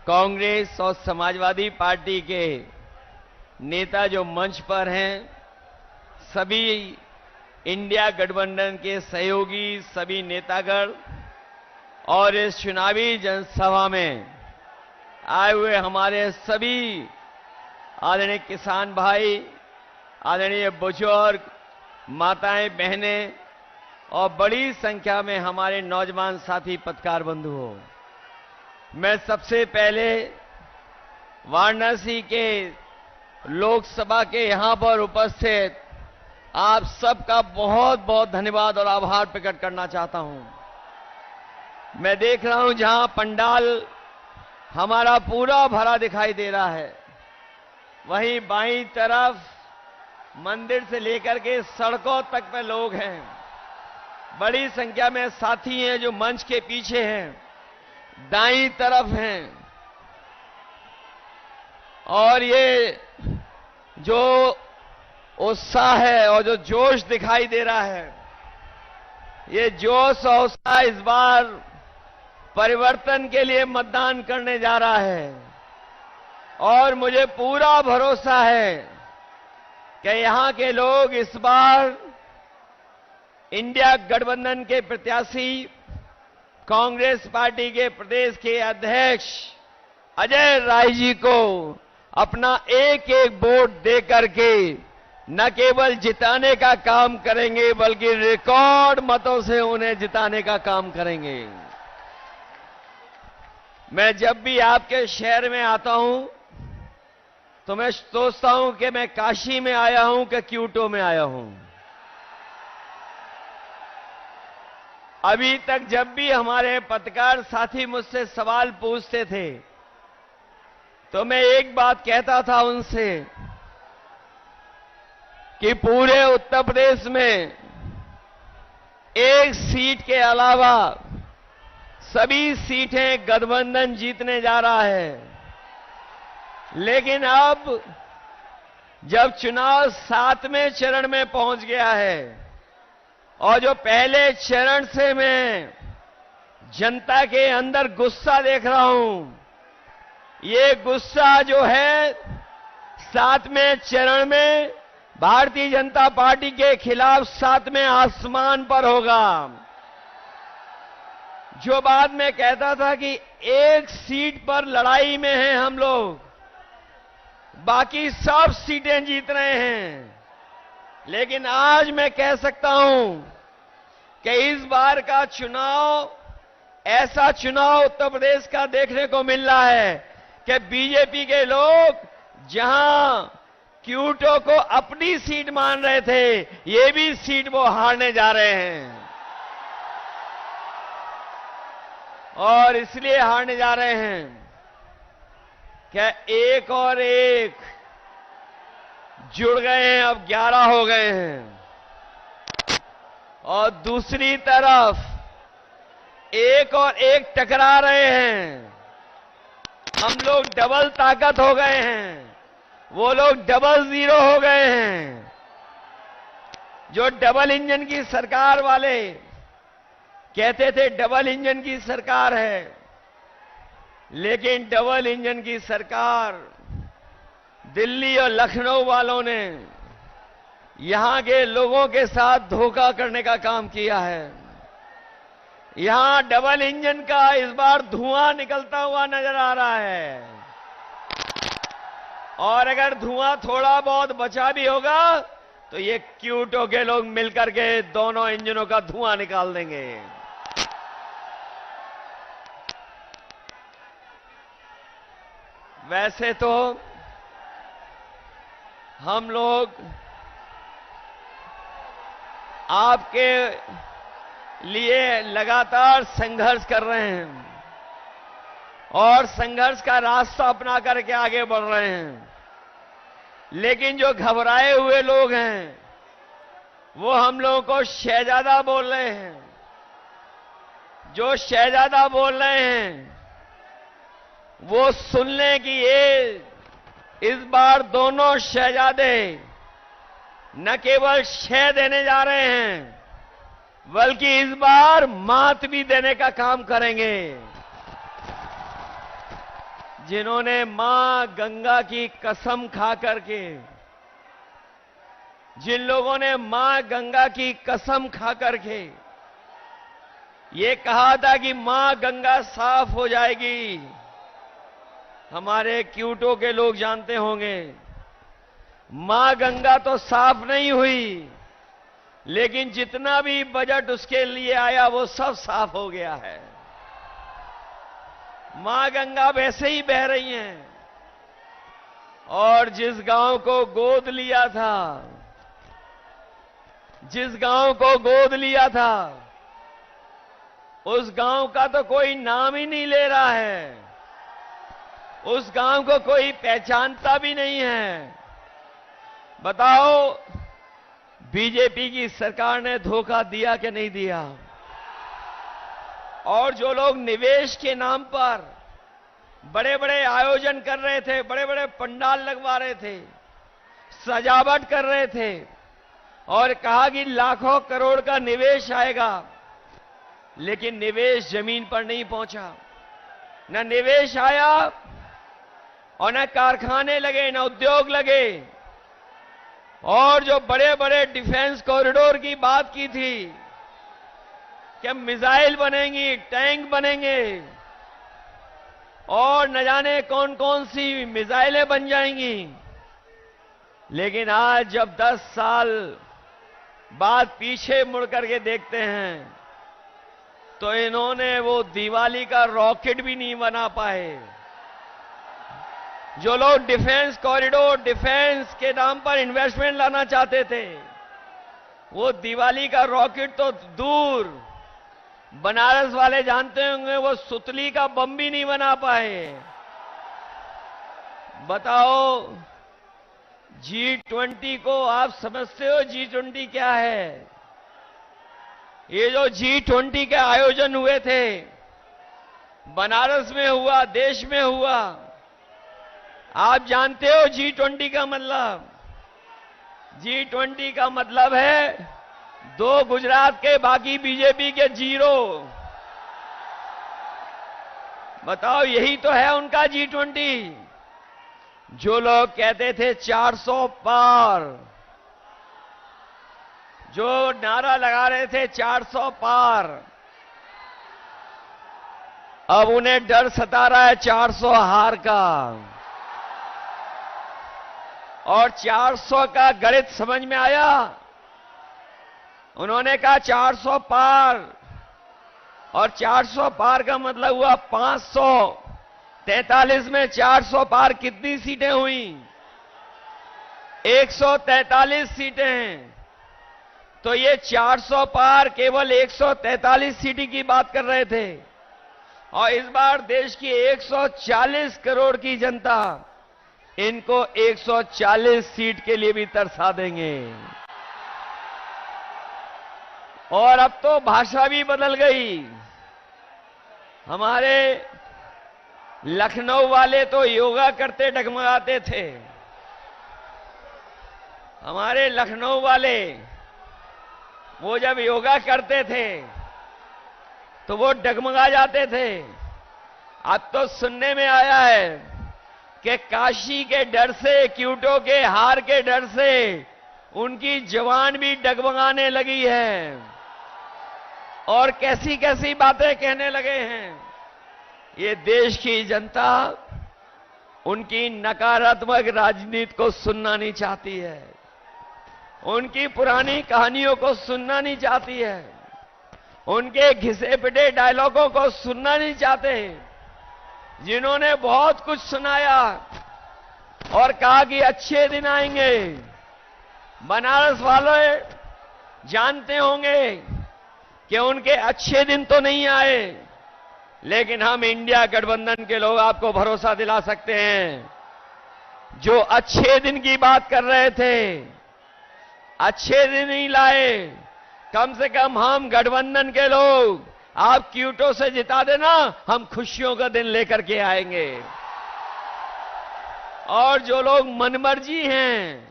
कांग्रेस और समाजवादी पार्टी के नेता जो मंच पर हैं, सभी इंडिया गठबंधन के सहयोगी सभी नेतागण और इस चुनावी जनसभा में आए हुए हमारे सभी आदरणीय किसान भाई, आदरणीय बुजुर्ग, माताएं, बहनें और बड़ी संख्या में हमारे नौजवान साथी पत्रकार बंधु हो, मैं सबसे पहले वाराणसी के लोकसभा के यहां पर उपस्थित आप सबका बहुत बहुत धन्यवाद और आभार प्रकट करना चाहता हूं। मैं देख रहा हूं जहां पंडाल हमारा पूरा भरा दिखाई दे रहा है, वहीं बाईं तरफ मंदिर से लेकर के सड़कों तक पे लोग हैं। बड़ी संख्या में साथी हैं जो मंच के पीछे हैं, दाईं तरफ हैं। और ये जो उत्साह है और जो जोश दिखाई दे रहा है, ये जोश और उत्साह इस बार परिवर्तन के लिए मतदान करने जा रहा है। और मुझे पूरा भरोसा है कि यहां के लोग इस बार इंडिया गठबंधन के प्रत्याशी कांग्रेस पार्टी के प्रदेश के अध्यक्ष अजय राय जी को अपना एक एक वोट दे करके न केवल जिताने का काम करेंगे, बल्कि रिकॉर्ड मतों से उन्हें जिताने का काम करेंगे। मैं जब भी आपके शहर में आता हूं तो मैं सोचता हूं कि मैं काशी में आया हूं कि क्यूटो में आया हूं। अभी तक जब भी हमारे पत्रकार साथी मुझसे सवाल पूछते थे तो मैं एक बात कहता था उनसे कि पूरे उत्तर प्रदेश में एक सीट के अलावा सभी सीटें गठबंधन जीतने जा रहा है। लेकिन अब जब चुनाव 7वें चरण में पहुंच गया है और जो पहले चरण से मैं जनता के अंदर गुस्सा देख रहा हूं, ये गुस्सा जो है 7वें चरण में भारतीय जनता पार्टी के खिलाफ 7वें आसमान पर होगा। जो बात मैं कहता था कि एक सीट पर लड़ाई में हैं हम लोग, बाकी सब सीटें जीत रहे हैं, लेकिन आज मैं कह सकता हूं कि इस बार का चुनाव ऐसा चुनाव उत्तर प्रदेश का देखने को मिल रहा है कि बीजेपी के लोग जहां क्यूटो को अपनी सीट मान रहे थे, ये भी सीट वो हारने जा रहे हैं। और इसलिए हारने जा रहे हैं क्या एक और एक जुड़ गए हैं, अब 11 हो गए हैं। और दूसरी तरफ एक और एक टकरा रहे हैं। हम लोग डबल ताकत हो गए हैं, वो लोग डबल जीरो हो गए हैं। जो डबल इंजन की सरकार वाले कहते थे डबल इंजन की सरकार है, लेकिन डबल इंजन की सरकार दिल्ली और लखनऊ वालों ने यहां के लोगों के साथ धोखा करने का काम किया है। यहां डबल इंजन का इस बार धुआं निकलता हुआ नजर आ रहा है, और अगर धुआं थोड़ा बहुत बचा भी होगा तो ये क्यूटो के लोग मिलकर के दोनों इंजनों का धुआं निकाल देंगे। वैसे तो हम लोग आपके लिए लगातार संघर्ष कर रहे हैं और संघर्ष का रास्ता अपना करके आगे बढ़ रहे हैं, लेकिन जो घबराए हुए लोग हैं वो हम लोगों को शहजादा बोल रहे हैं। जो शहजादा बोल रहे हैं वो सुन लें कि ये इस बार दोनों शहजादे न केवल शह देने जा रहे हैं, बल्कि इस बार मात भी देने का काम करेंगे। जिन्होंने मां गंगा की कसम खा करके, जिन लोगों ने मां गंगा की कसम खा करके ये कहा था कि मां गंगा साफ हो जाएगी, हमारे क्यूटो के लोग जानते होंगे, मां गंगा तो साफ नहीं हुई, लेकिन जितना भी बजट उसके लिए आया वो सब साफ हो गया है। मां गंगा वैसे ही बह रही हैं। और जिस गांव को गोद लिया था, जिस गांव को गोद लिया था, उस गांव का तो कोई नाम ही नहीं ले रहा है, उस गांव को कोई पहचानता भी नहीं है। बताओ, बीजेपी की सरकार ने धोखा दिया कि नहीं दिया? और जो लोग निवेश के नाम पर बड़े बड़े आयोजन कर रहे थे, बड़े बड़े पंडाल लगवा रहे थे, सजावट कर रहे थे और कहा कि लाखों करोड़ का निवेश आएगा, लेकिन निवेश जमीन पर नहीं पहुंचा। न निवेश आया और न कारखाने लगे, न उद्योग लगे। और जो बड़े बड़े डिफेंस कॉरिडोर की बात की थी कि मिसाइल बनेंगी, टैंक बनेंगे और न जाने कौन कौन सी मिसाइलें बन जाएंगी, लेकिन आज जब 10 साल बाद पीछे मुड़ करके देखते हैं तो इन्होंने वो दिवाली का रॉकेट भी नहीं बना पाए। जो लोग डिफेंस कॉरिडोर, डिफेंस के नाम पर इन्वेस्टमेंट लाना चाहते थे, वो दिवाली का रॉकेट तो दूर, बनारस वाले जानते होंगे वो सुतली का बम भी नहीं बना पाए। बताओ, G20 को आप समझते हो G20 क्या है? ये जो G20 के आयोजन हुए थे, बनारस में हुआ, देश में हुआ, आप जानते हो G20 का मतलब? G20 का मतलब है 2 गुजरात के, बाकी बीजेपी के 0। बताओ, यही तो है उनका G20। जो लोग कहते थे 400 पार, जो नारा लगा रहे थे 400 पार, अब उन्हें डर सता रहा है 400 हार का। और 400 का गणित समझ में आया। उन्होंने कहा 400 पार, और 400 पार का मतलब हुआ 543 में 400 पार कितनी सीटें हुई? 143 सीटें। तो ये 400 पार केवल 143 सीटें की बात कर रहे थे, और इस बार देश की 140 करोड़ की जनता इनको 140 सीट के लिए भी तरसा देंगे। और अब तो भाषा भी बदल गई। हमारे लखनऊ वाले तो योगा करते डगमगाते थे। हमारे लखनऊ वाले वो जब योगा करते थे तो वो डगमगा जाते थे। अब तो सुनने में आया है कि काशी के डर से, क्यूटो के हार के डर से उनकी जवान भी डगमगाने लगी है और कैसी कैसी बातें कहने लगे हैं। ये देश की जनता उनकी नकारात्मक राजनीति को सुनना नहीं चाहती है, उनकी पुरानी कहानियों को सुनना नहीं चाहती है, उनके घिसे पिटे डायलॉगों को सुनना नहीं चाहते, जिन्होंने बहुत कुछ सुनाया और कहा कि अच्छे दिन आएंगे। बनारस वाले जानते होंगे कि उनके अच्छे दिन तो नहीं आए, लेकिन हम इंडिया गठबंधन के लोग आपको भरोसा दिला सकते हैं, जो अच्छे दिन की बात कर रहे थे, अच्छे दिन नहीं लाए। कम से कम हम गठबंधन के लोग, आप क्यूटो से जिता देना, हम खुशियों का दिन लेकर के आएंगे। और जो लोग मनमर्जी हैं,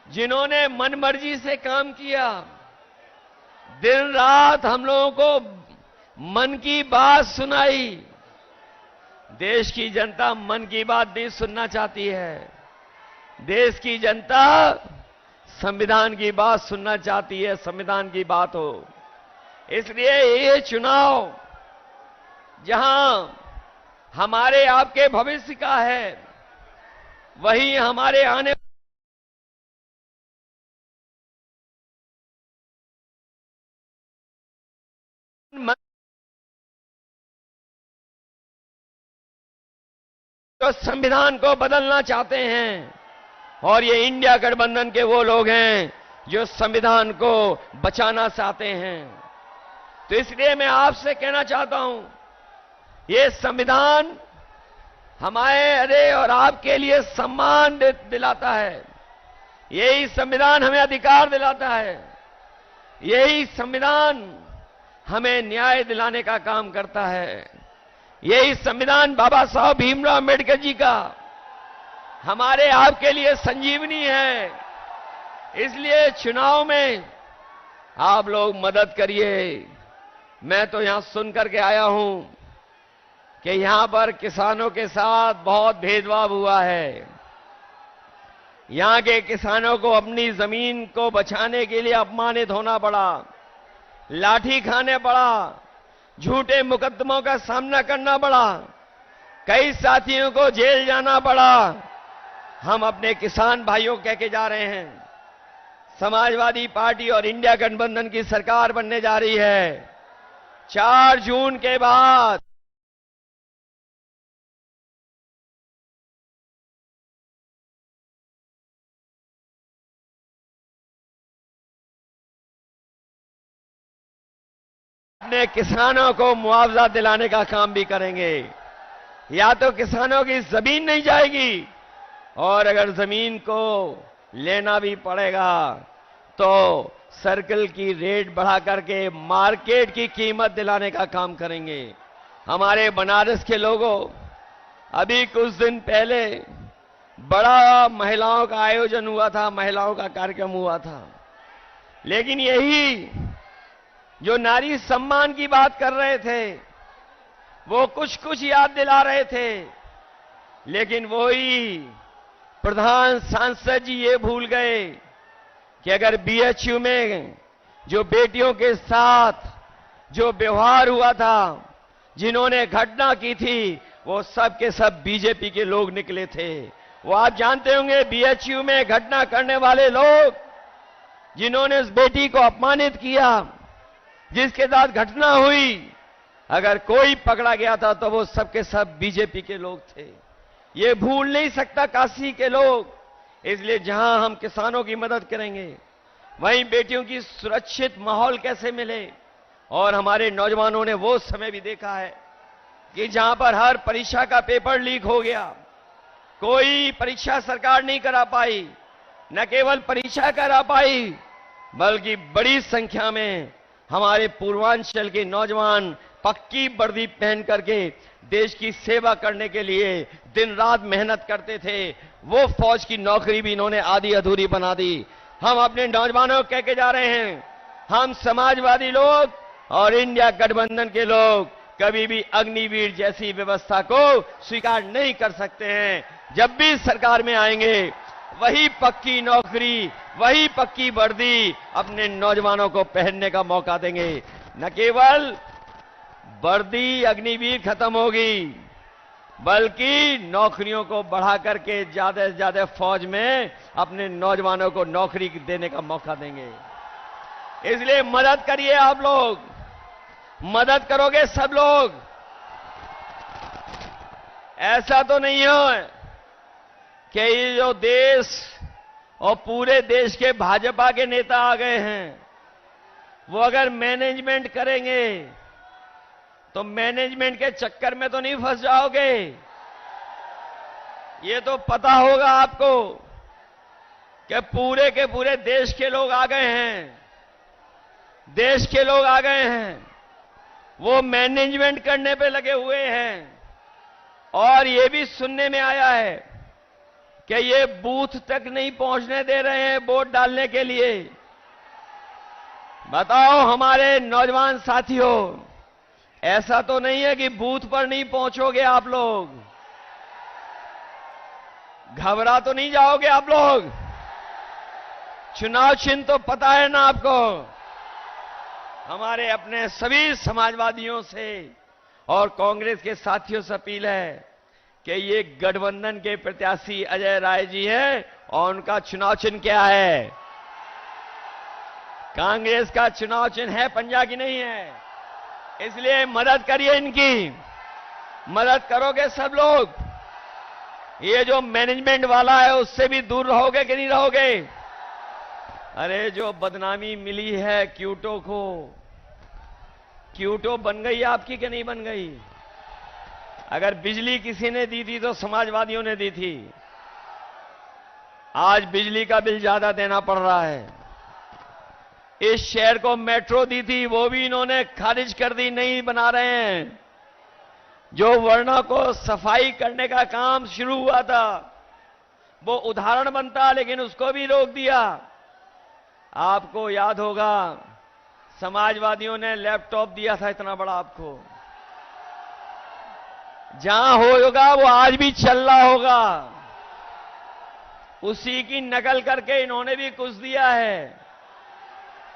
जिन्होंने मनमर्जी से काम किया, दिन रात हम लोगों को मन की बात सुनाई, देश की जनता मन की बात नहीं सुनना चाहती है। देश की जनता संविधान की बात सुनना चाहती है, संविधान की बात हो। इसलिए ये चुनाव जहां हमारे आपके भविष्य का है, वही हमारे आने जो संविधान को बदलना चाहते हैं, और ये इंडिया गठबंधन के वो लोग हैं जो संविधान को बचाना चाहते हैं। तो इसलिए मैं आपसे कहना चाहता हूं, ये संविधान हमारे और आपके लिए सम्मान दिलाता है। यही संविधान हमें अधिकार दिलाता है। यही संविधान हमें न्याय दिलाने का काम करता है। यही संविधान बाबा साहब भीमराव अम्बेडकर जी का हमारे आपके लिए संजीवनी है। इसलिए चुनाव में आप लोग मदद करिए। मैं तो यहां सुन करके आया हूं कि यहां पर किसानों के साथ बहुत भेदभाव हुआ है। यहां के किसानों को अपनी जमीन को बचाने के लिए अपमानित होना पड़ा, लाठी खाने पड़ा, झूठे मुकदमों का सामना करना पड़ा, कई साथियों को जेल जाना पड़ा। हम अपने किसान भाइयों को कह के जा रहे हैं, समाजवादी पार्टी और इंडिया गठबंधन की सरकार बनने जा रही है। 4 जून के बाद अपने किसानों को मुआवजा दिलाने का काम भी करेंगे। या तो किसानों की जमीन नहीं जाएगी, और अगर जमीन को लेना भी पड़ेगा तो सर्कल की रेट बढ़ा करके मार्केट की कीमत दिलाने का काम करेंगे। हमारे बनारस के लोगों, अभी कुछ दिन पहले बड़ा महिलाओं का आयोजन हुआ था, महिलाओं का कार्यक्रम हुआ था, लेकिन यही जो नारी सम्मान की बात कर रहे थे, वो कुछ कुछ याद दिला रहे थे, लेकिन वही प्रधान सांसद जी ये भूल गए कि अगर बीएचयू में जो बेटियों के साथ जो व्यवहार हुआ था, जिन्होंने घटना की थी, वो सब के सब बीजेपी के लोग निकले थे। वो आप जानते होंगे, बीएचयू में घटना करने वाले लोग, जिन्होंने उस बेटी को अपमानित किया, जिसके साथ घटना हुई, अगर कोई पकड़ा गया था तो वो सब के सब बीजेपी के लोग थे। ये भूल नहीं सकता काशी के लोग। इसलिए जहां हम किसानों की मदद करेंगे, वहीं बेटियों की सुरक्षित माहौल कैसे मिले। और हमारे नौजवानों ने वो समय भी देखा है कि जहां पर हर परीक्षा का पेपर लीक हो गया, कोई परीक्षा सरकार नहीं करा पाई, न केवल परीक्षा करा पाई, बल्कि बड़ी संख्या में हमारे पूर्वांचल के नौजवान पक्की वर्दी पहन करके देश की सेवा करने के लिए दिन रात मेहनत करते थे। वो फौज की नौकरी भी इन्होंने आधी अधूरी बना दी। हम अपने नौजवानों को कह के जा रहे हैं, हम समाजवादी लोग और इंडिया गठबंधन के लोग कभी भी अग्निवीर जैसी व्यवस्था को स्वीकार नहीं कर सकते हैं। जब भी सरकार में आएंगे, वही पक्की नौकरी, वही पक्की वर्दी अपने नौजवानों को पहनने का मौका देंगे। न केवल वर्दी अग्निवीर खत्म होगी, बल्कि नौकरियों को बढ़ा करके ज्यादा से ज्यादा फौज में अपने नौजवानों को नौकरी देने का मौका देंगे। इसलिए मदद करिए आप लोग, मदद करोगे सब लोग। ऐसा तो नहीं हो कि ये जो देश और पूरे देश के भाजपा के नेता आ गए हैं, वो अगर मैनेजमेंट करेंगे तो मैनेजमेंट के चक्कर में तो नहीं फंस जाओगे। ये तो पता होगा आपको कि पूरे के पूरे देश के लोग आ गए हैं, देश के लोग आ गए हैं, वो मैनेजमेंट करने पे लगे हुए हैं। और ये भी सुनने में आया है कि ये बूथ तक नहीं पहुंचने दे रहे हैं वोट डालने के लिए। बताओ हमारे नौजवान साथियों, ऐसा तो नहीं है कि बूथ पर नहीं पहुंचोगे आप लोग, घबरा तो नहीं जाओगे आप लोग? चुनाव चिन्ह तो पता है ना आपको? हमारे अपने सभी समाजवादियों से और कांग्रेस के साथियों से अपील है कि ये गठबंधन के प्रत्याशी अजय राय जी है और उनका चुनाव चिन्ह क्या है? कांग्रेस का चुनाव चिन्ह है पंजा की नहीं है, इसलिए मदद करिए, इनकी मदद करोगे सब लोग। ये जो मैनेजमेंट वाला है उससे भी दूर रहोगे कि नहीं रहोगे? अरे जो बदनामी मिली है क्यूटो को, क्यूटो बन गई आपकी कि नहीं बन गई? अगर बिजली किसी ने दी थी तो समाजवादियों ने दी थी। आज बिजली का बिल ज्यादा देना पड़ रहा है। इस शहर को मेट्रो दी थी, वो भी इन्होंने खारिज कर दी, नहीं बना रहे हैं। जो वर्णों को सफाई करने का काम शुरू हुआ था वो उदाहरण बनता, लेकिन उसको भी रोक दिया। आपको याद होगा समाजवादियों ने लैपटॉप दिया था इतना बड़ा आपको, जहां होगा वो आज भी चल रहा होगा, उसी की नकल करके इन्होंने भी कुछ दिया है।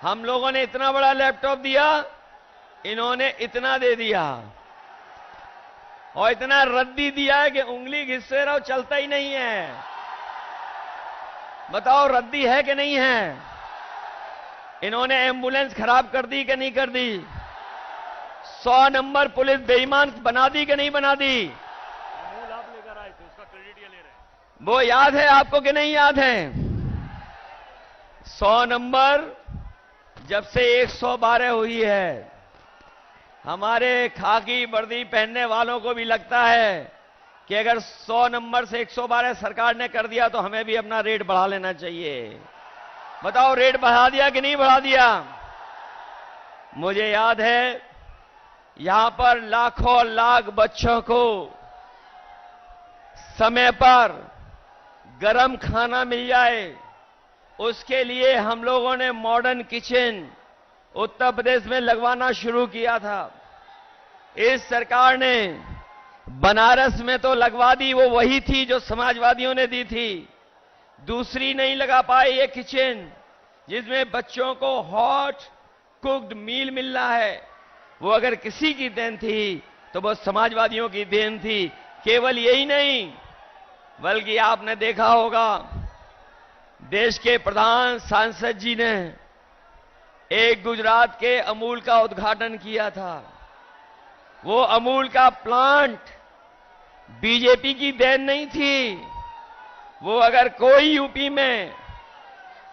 हम लोगों ने इतना बड़ा लैपटॉप दिया, इन्होंने इतना दे दिया और इतना रद्दी दिया है कि उंगली घिससे रहो चलता ही नहीं है। बताओ रद्दी है कि नहीं है? इन्होंने एम्बुलेंस खराब कर दी कि नहीं कर दी? 100 नंबर पुलिस बेईमान बना दी कि नहीं बना दी? मूल आप लेकर आए थे, उसका क्रेडिट ये ले रहे हैं। वो याद है आपको कि नहीं याद है? 100 नंबर जब से 112 हुई है, हमारे खाकी वर्दी पहनने वालों को भी लगता है कि अगर 100 नंबर से 112 सरकार ने कर दिया तो हमें भी अपना रेट बढ़ा लेना चाहिए। बताओ रेट बढ़ा दिया कि नहीं बढ़ा दिया? मुझे याद है यहां पर लाखों लाख बच्चों को समय पर गरम खाना मिल जाए, उसके लिए हम लोगों ने मॉडर्न किचन उत्तर प्रदेश में लगवाना शुरू किया था। इस सरकार ने बनारस में तो लगवा दी, वो वही थी जो समाजवादियों ने दी थी। दूसरी नहीं लगा पाए ये किचन, जिसमें बच्चों को हॉट कुक्ड मील मिल रहा है। वो अगर किसी की देन थी तो वो समाजवादियों की देन थी। केवल यही नहीं, बल्कि आपने देखा होगा देश के प्रधान सांसद जी ने एक गुजरात के अमूल का उद्घाटन किया था। वो अमूल का प्लांट बीजेपी की देन नहीं थी। वो अगर कोई यूपी में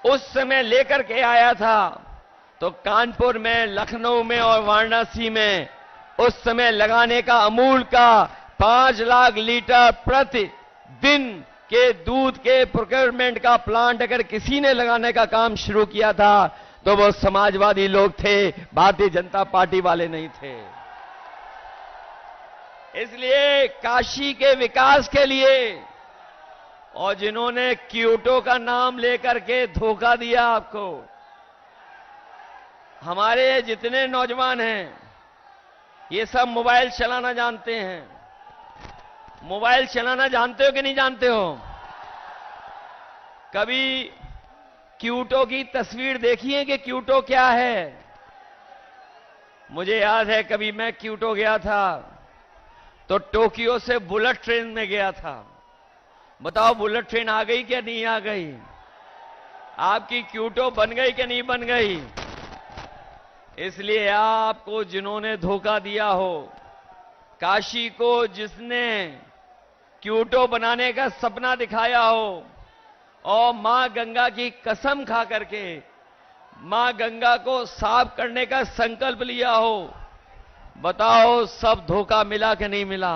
उस समय लेकर के आया था तो कानपुर में, लखनऊ में और वाराणसी में उस समय लगाने का अमूल का 5 लाख लीटर प्रतिदिन के दूध के प्रोक्योरमेंट का प्लांट अगर किसी ने लगाने का काम शुरू किया था तो वो समाजवादी लोग थे, भारतीय जनता पार्टी वाले नहीं थे। इसलिए काशी के विकास के लिए और जिन्होंने क्योटो का नाम लेकर के धोखा दिया आपको, हमारे जितने नौजवान हैं ये सब मोबाइल चलाना जानते हैं। मोबाइल चलाना जानते हो कि नहीं जानते हो? कभी क्यूटो की तस्वीर देखी है कि क्यूटो क्या है? मुझे याद है कभी मैं क्यूटो गया था तो टोक्यो से बुलेट ट्रेन में गया था। बताओ बुलेट ट्रेन आ गई क्या नहीं आ गई? आपकी क्यूटो बन गई कि नहीं बन गई? इसलिए आपको जिन्होंने धोखा दिया हो, काशी को जिसने क्यूटो बनाने का सपना दिखाया हो और मां गंगा की कसम खा करके मां गंगा को साफ करने का संकल्प लिया हो, बताओ सब धोखा मिला कि नहीं मिला?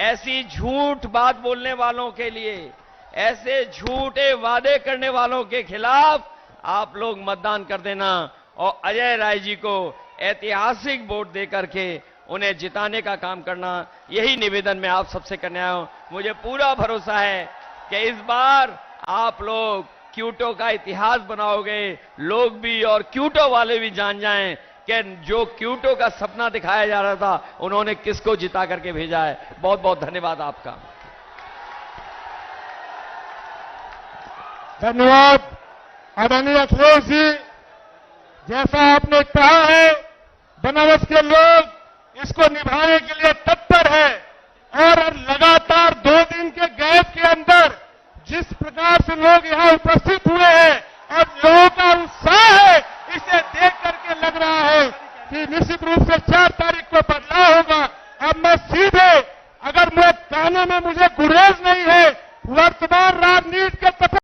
ऐसी झूठ बात बोलने वालों के लिए, ऐसे झूठे वादे करने वालों के खिलाफ आप लोग मतदान कर देना और अजय राय जी को ऐतिहासिक वोट देकर के उन्हें जिताने का काम करना। यही निवेदन मैं आप सबसे करने आया हूं। मुझे पूरा भरोसा है कि इस बार आप लोग क्यूटो का इतिहास बनाओगे, लोग भी और क्यूटो वाले भी जान जाएं कि जो क्यूटो का सपना दिखाया जा रहा था उन्होंने किसको जिता करके भेजा है। बहुत बहुत धन्यवाद आपका। धन्यवाद आदरणीय अखिलेश जी। जैसा आपने कहा है, बनारस के लोग इसको निभाने के लिए तत्पर है और लगातार 2 दिन के गैप के अंदर जिस प्रकार से लोग यहां उपस्थित हुए हैं और लोगों का उत्साह है, इसे देख करके लग रहा है कि निश्चित रूप से 4 तारीख को बदलाव होगा। अब मैं सीधे, अगर मैं कहने में मुझे गुरेज नहीं है, वर्तमान राजनीति के